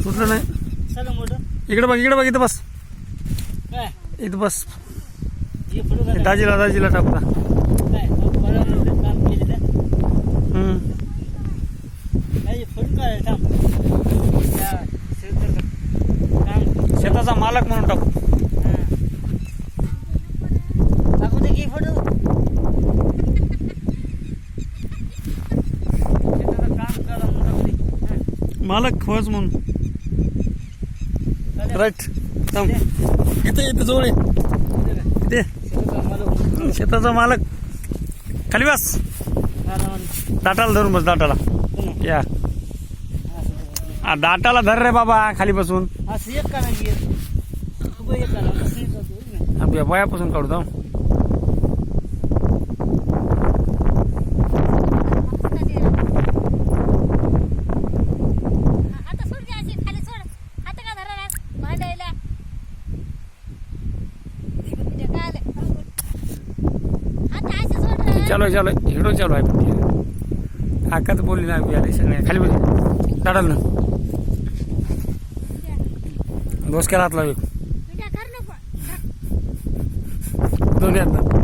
सुटलं नाही. चला मोठं इकडे बघ, इकडे बघ, इथं बस, काय इथं बस. हे फोटो काढा. दाजीला टाकता. काय बरं म्हणलं, काम केलेलं नाही फोटो काढायला थांब. त्या शेताचं काम शेताचा मालक म्हणून टाकू. टाकू दे की फोटो. शेताचं काम करा म्हणून टाकू दे. मालक खोज म्हणून. राईट. थांब, इथे जवळ ये. इथे शेताचा मालक. खाली बस, दाटाला धरून बस. दाटाला या, दाटाला धर रे बाबा, खाली बसून. असं एक करा की उभं एक करा असं एक करतो ना. वयापासून काढू जाऊ. चालू चालू हिडो चालू आहे. काकाच बोलली ना सगळे. खाली बस, दाटाल ना. दोस केला हात लावी दोन्ही हात.